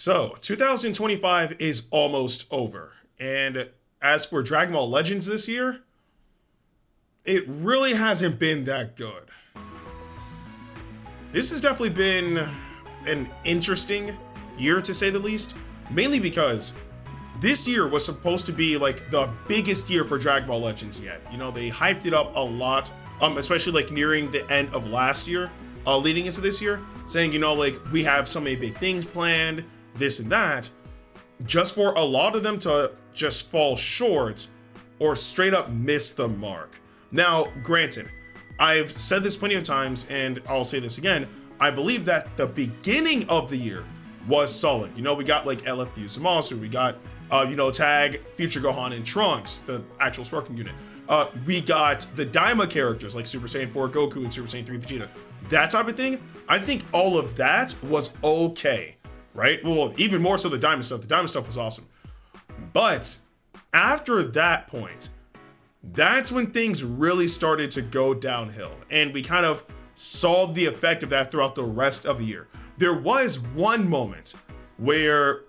So, 2025 is almost over. And as for Dragon Ball Legends this year, it really hasn't been that good. This has definitely been an interesting year to say the least, mainly because this year was supposed to be like the biggest year for Dragon Ball Legends yet. You know, they hyped it up a lot, especially like nearing the end of last year, leading into this year, saying, you know, like we have so many big things planned, this and that, just for a lot of them to just fall short or straight up miss the mark. Now, granted, I've said this plenty of times, and I'll say this again, I believe that the beginning of the year was solid. You know, we got like LFU Zamasu, we got, Tag, Future Gohan, and Trunks, the actual Sparking unit. We got the Daima characters like Super Saiyan 4 Goku and Super Saiyan 3 Vegeta. That type of thing, I think all of that was okay, right? Well, even more so the Daima stuff. The Daima stuff was awesome. But after that point, that's when things really started to go downhill. And we kind of saw the effect of that throughout the rest of the year. There was one moment where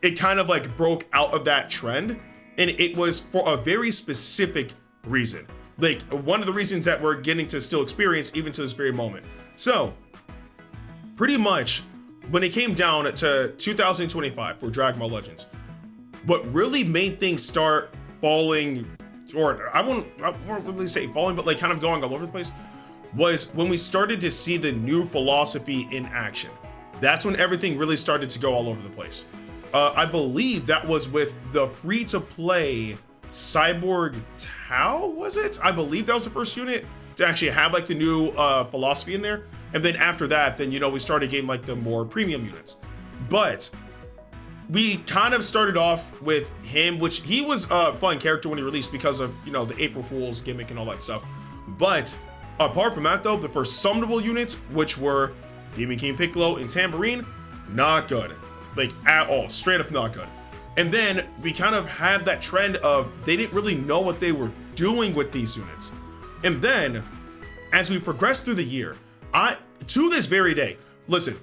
it kind of like broke out of that trend, and it was for a very specific reason. Like one of the reasons that we're getting to still experience even to this very moment. So pretty much when it came down to 2025 for Dragon Ball Legends, what really made things start falling, or I won't really say falling, but like kind of going all over the place, was when we started to see the new philosophy in action. That's when everything really started to go all over the place. I believe that was with the free-to-play Cyborg Tau, was it? I believe that was the first unit to actually have like the new philosophy in there. And then after that, then, we started getting like the more premium units. But we kind of started off with him, which he was a fun character when he released because of, the April Fool's gimmick and all that stuff. But apart from that though, the first summonable units, which were Demon King Piccolo and Tambourine, not good. Like at all, straight up not good. And then we kind of had that trend of they didn't really know what they were doing with these units. And then as we progressed through the year, to this very day, listen,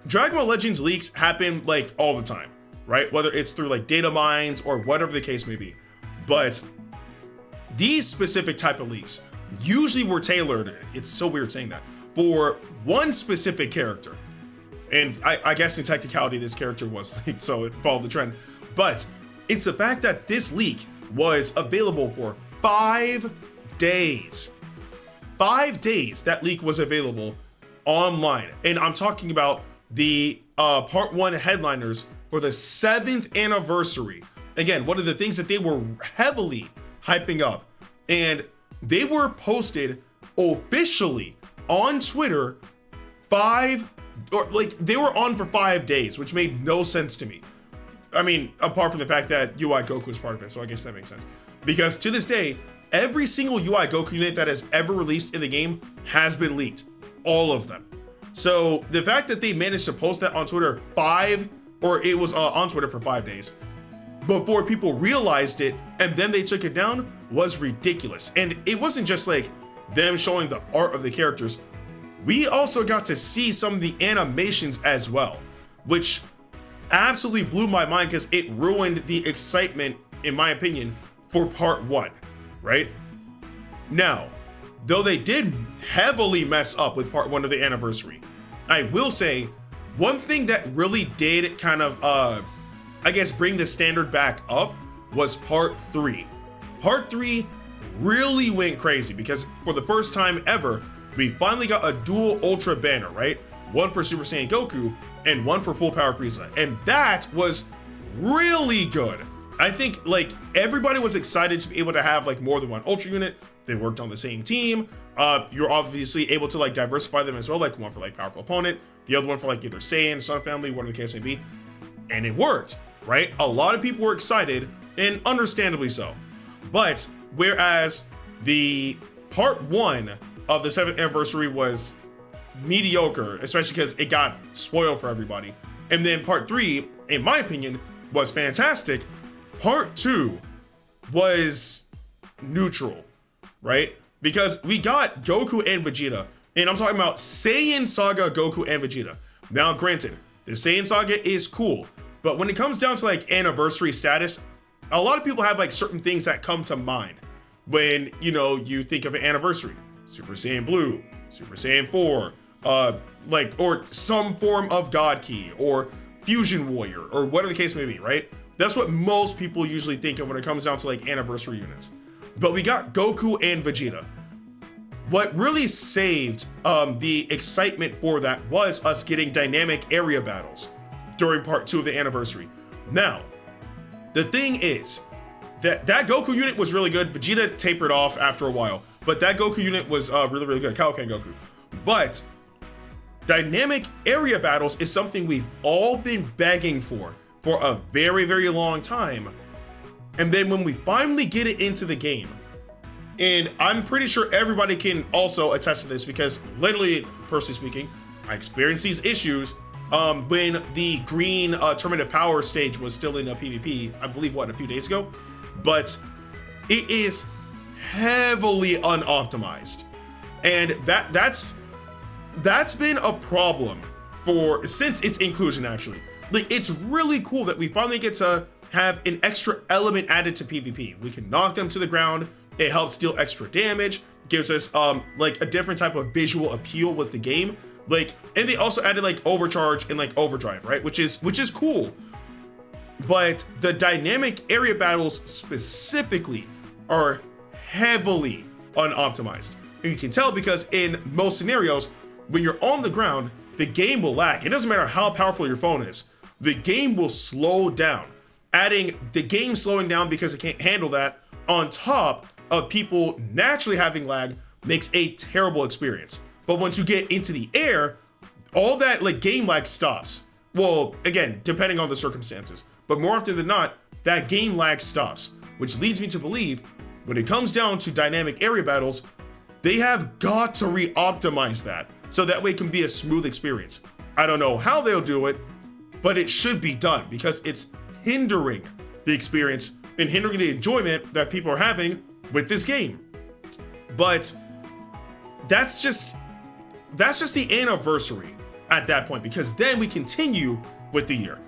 Dragon Ball Legends leaks happen like all the time, right? Whether it's through like data mines or whatever the case may be. But these specific type of leaks usually were tailored, it's so weird saying that, for one specific character. And I guess in technicality, this character was leaked, so it followed the trend. But it's the fact that this leak was available for 5 days. 5 days that leak was available online. And I'm talking about the part 1 headliners for the 7th anniversary. Again, one of the things that they were heavily hyping up. And they were posted officially on Twitter they were on for 5 days, which made no sense to me. I mean, apart from the fact that UI Goku is part of it, so I guess that makes sense. Because to this day, every single UI Goku unit that has ever released in the game has been leaked. All of them. So the fact that they managed to post that on Twitter it was on Twitter for 5 days before people realized it, and then they took it down, was ridiculous. And it wasn't just like them showing the art of the characters. We also got to see some of the animations as well, which absolutely blew my mind because it ruined the excitement, in my opinion, for part 1, right? Now, though they did heavily mess up with part 1 of the anniversary, I will say one thing that really did kind of, bring the standard back up was part 3. Part 3 really went crazy because for the first time ever, we finally got a dual Ultra banner, right? One for Super Saiyan Goku and one for Full Power Frieza. And that was really good. I think like everybody was excited to be able to have like more than one Ultra unit. They worked on the same team. You're obviously able to like diversify them as well, like one for like powerful opponent, the other one for like either Saiyan, Sun Family, whatever the case may be. And it worked, right? A lot of people were excited, and understandably so. But whereas the part 1 of the 7th anniversary was mediocre, especially because it got spoiled for everybody. And then part 3, in my opinion, was fantastic. Part 2 was neutral, right? Because we got Goku and Vegeta, and I'm talking about Saiyan Saga Goku and Vegeta. Now, granted, The Saiyan Saga is cool, but when it comes down to like anniversary status, a lot of people have like certain things that come to mind when, you know, you think of an anniversary. Super Saiyan Blue, Super Saiyan 4, or some form of God Key, or Fusion Warrior, or whatever the case may be, right? That's what most people usually think of when it comes down to like anniversary units. But we got Goku and Vegeta. What really saved the excitement for that was us getting dynamic area battles during part 2 of the anniversary. Now, the thing is that Goku unit was really good. Vegeta tapered off after a while, but that Goku unit was really, really good. Kaioken Goku. But dynamic area battles is something we've all been begging for a very, very long time. And then when we finally get it into the game, and I'm pretty sure everybody can also attest to this because literally, personally speaking, I experienced these issues when the green Tournament of Power stage was still in a PvP, I believe, a few days ago. But it is heavily unoptimized. And that's been a problem since its inclusion, actually. Like, it's really cool that we finally get to have an extra element added to PvP. We can knock them to the ground. It helps deal extra damage, gives us like a different type of visual appeal with the game. Like, and they also added like overcharge and like overdrive, right? Which is cool. But the dynamic area battles specifically are heavily unoptimized. And you can tell because in most scenarios, when you're on the ground, the game will lag. It doesn't matter how powerful your phone is. The game will slow down. Adding the game slowing down because it can't handle that on top of people naturally having lag makes a terrible experience. But once you get into the air, all that like game lag stops. Well, again, depending on the circumstances, but more often than not, that game lag stops, which leads me to believe when it comes down to dynamic area battles, they have got to re-optimize that so that way it can be a smooth experience. I don't know how they'll do it, but it should be done because it's hindering the experience and hindering the enjoyment that people are having with this game. But that's just the anniversary at that point, because then we continue with the year.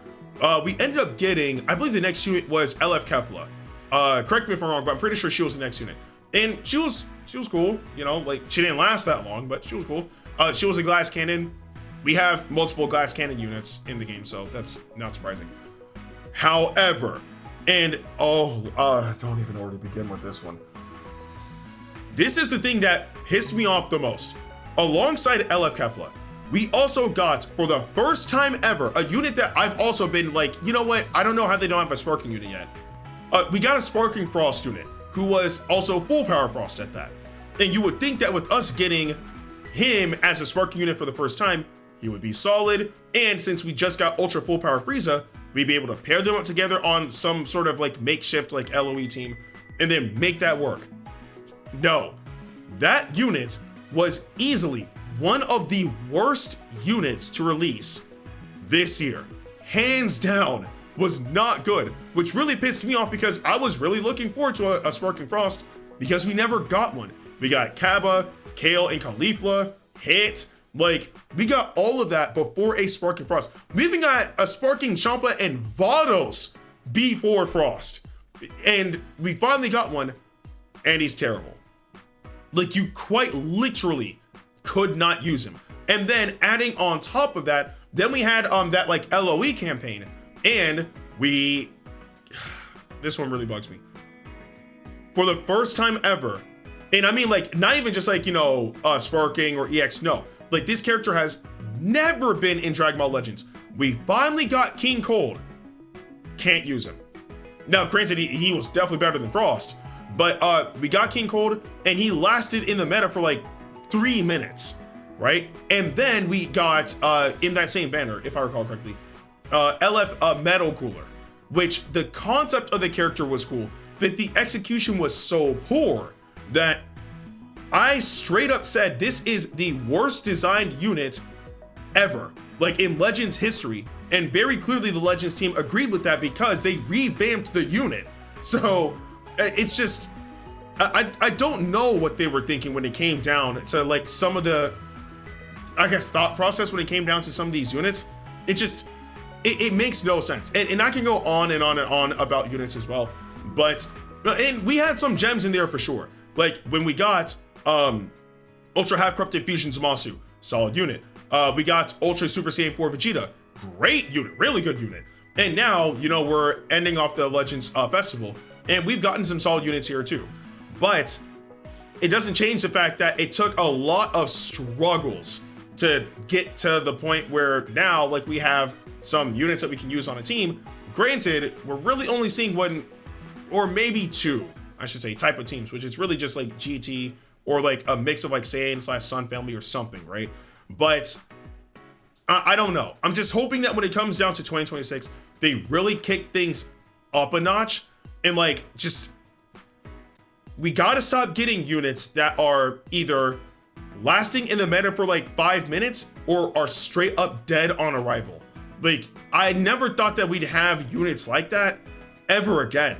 We ended up getting, I believe the next unit was LF Kefla. Correct me if I'm wrong, but I'm pretty sure she was the next unit. And she was cool, you know, like she didn't last that long, but she was cool. She was a glass cannon. We have multiple glass cannon units in the game, so that's not surprising. However, and don't even know where to begin with this one. This is the thing that pissed me off the most. Alongside LF Kefla, we also got, for the first time ever, a unit that I've also been like, you know what? I don't know how they don't have a Sparking unit yet. We got a Sparking Frost unit, who was also full power Frost at that. And you would think that with us getting him as a Sparking unit for the first time, he would be solid. And since we just got Ultra Full Power Frieza, we'd be able to pair them up together on some sort of like makeshift like LOE team and then make that work. No, that unit was easily one of the worst units to release this year. Hands down, was not good, which really pissed me off because I was really looking forward to a Sparking Frost because we never got one. We got Kaba, Kale, and Caulifla, Hit. Like, we got all of that before a Sparking Frost. We even got a Sparking Champa and Vados before Frost. And we finally got one, and he's terrible. Like, you quite literally could not use him. And then adding on top of that, then we had that like LOE campaign, and this one really bugs me. For the first time ever, and I mean like not even just like, you know, Sparking or EX, no. Like this character has never been in Dragon Ball Legends. We finally got King Cold. Can't use him. Now, granted, he was definitely better than Frost, but we got King Cold, and he lasted in the meta for like 3 minutes, right? And then we got, in that same banner, if I recall correctly, LF Metal Cooler, which the concept of the character was cool, but the execution was so poor that I straight up said this is the worst designed unit ever, like in Legends history. And very clearly the Legends team agreed with that because they revamped the unit. So it's just, I don't know what they were thinking when it came down to like some of the, I guess, thought process when it came down to some of these units. it makes no sense. And I can go on and on and on about units as well, but and we had some gems in there for sure. Like when we got Ultra Half Corrupted Fusion Zamasu, solid unit. We got Ultra Super Saiyan 4 Vegeta, great unit, really good unit. And now, you know, we're ending off the Legends Festival, and we've gotten some solid units here too. But it doesn't change the fact that it took a lot of struggles to get to the point where now, like, we have some units that we can use on a team. Granted, we're really only seeing one or maybe two, I should say, type of teams, which is really just like GT or like a mix of like Saiyan / Sun family or something, right? But I don't know. I'm just hoping that when it comes down to 2026, they really kick things up a notch and like just, we gotta stop getting units that are either lasting in the meta for like 5 minutes or are straight up dead on arrival. Like, I never thought that we'd have units like that ever again.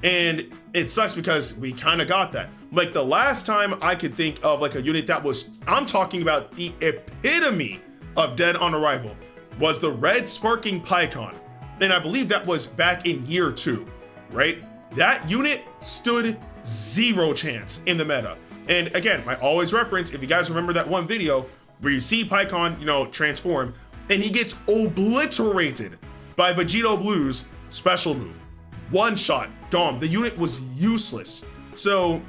And it sucks because we kind of got that. Like the last time I could think of like a unit that was, I'm talking about the epitome of dead on arrival, was the red sparking Pycon. And I believe that was back in year 2, right? That unit stood 0 chance in the meta. And again, I always reference, if you guys remember that one video where you see Pycon, you know, transform, and he gets obliterated by Vegito Blue's special move. One shot, Dom. The unit was useless. So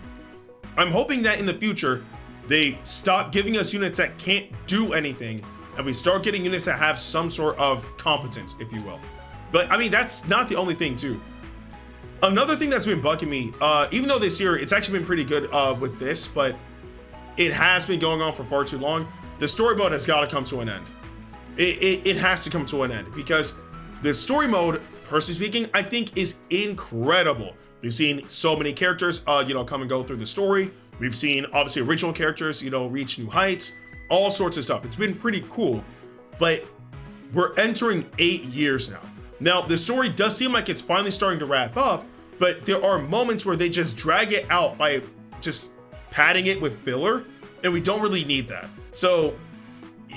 I'm hoping that in the future, they stop giving us units that can't do anything, and we start getting units that have some sort of competence, if you will. But I mean, that's not the only thing too. Another thing that's been bugging me, even though this year, it's actually been pretty good with this, but it has been going on for far too long. The story mode has got to come to an end. It has to come to an end because the story mode, personally speaking, I think is incredible. We've seen so many characters, you know, come and go through the story. We've seen obviously original characters, you know, reach new heights, all sorts of stuff. It's been pretty cool, but we're entering 8 years now. Now, the story does seem like it's finally starting to wrap up, but there are moments where they just drag it out by just padding it with filler, and we don't really need that. So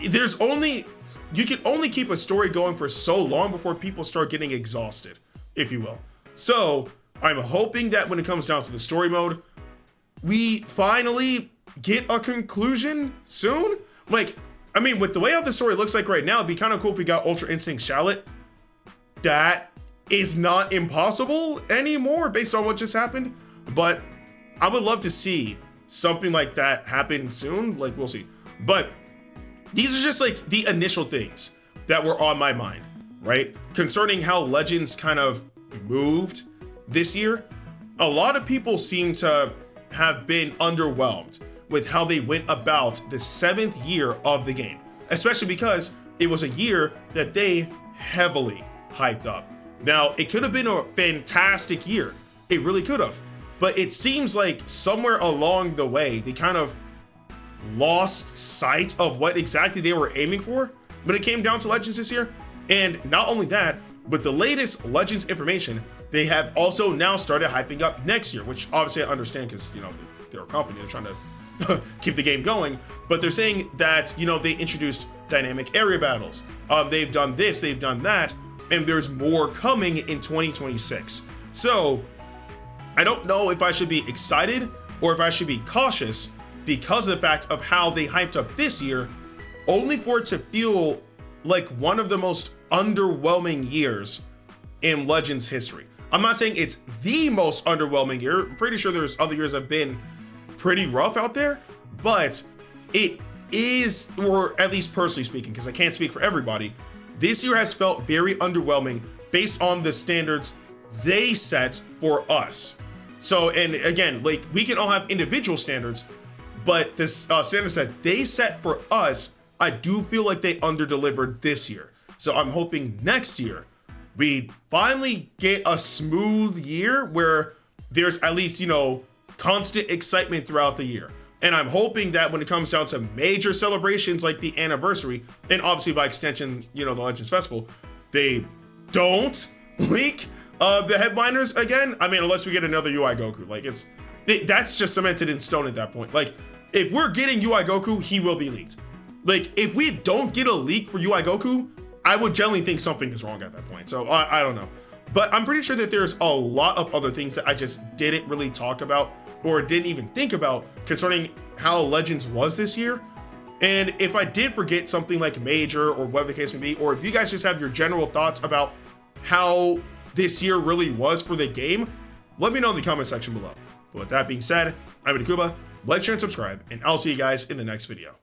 you can only keep a story going for so long before people start getting exhausted, if you will. So I'm hoping that when it comes down to the story mode, we finally get a conclusion soon. Like, I mean, with the way how the story looks like right now, it'd be kind of cool if we got Ultra Instinct Shallot. That is not impossible anymore based on what just happened, but I would love to see something like that happen soon. Like, we'll see. But these are just like the initial things that were on my mind, right? Concerning how Legends kind of moved this year. A lot of people seem to have been underwhelmed with how they went about the 7th year of the game, especially because it was a year that they heavily hyped up. Now, it could have been a fantastic year. It really could have. But it seems like somewhere along the way, they kind of lost sight of what exactly they were aiming for when it came down to Legends this year. And not only that, with the latest Legends information, they have also now started hyping up next year, which obviously I understand because, you know, they're a company, they're trying to keep the game going. But they're saying that, you know, they introduced dynamic area battles. They've done this, they've done that, and there's more coming in 2026. So I don't know if I should be excited or if I should be cautious because of the fact of how they hyped up this year, only for it to feel like one of the most underwhelming years in Legends history. I'm not saying it's the most underwhelming year. I'm pretty sure there's other years that have been pretty rough out there, but it is, or at least personally speaking, because I can't speak for everybody, this year has felt very underwhelming based on the standards they set for us. So, and again, like, we can all have individual standards, but this standards that they set for us, I do feel like they under-delivered this year. So I'm hoping next year we finally get a smooth year where there's at least, you know, constant excitement throughout the year. And I'm hoping that when it comes down to major celebrations like the anniversary, and obviously by extension, you know, the Legends Festival, they don't leak the headliners again. I mean, unless we get another UI Goku. Like, that's just cemented in stone at that point. Like, if we're getting UI Goku, he will be leaked. Like, if we don't get a leak for UI Goku, I would generally think something is wrong at that point. So I don't know. But I'm pretty sure that there's a lot of other things that I just didn't really talk about or didn't even think about concerning how Legends was this year. And if I did forget something like major or whatever the case may be, or if you guys just have your general thoughts about how this year really was for the game, let me know in the comment section below. But with that being said, I'm Ndukauba. Like, share, and subscribe, and I'll see you guys in the next video.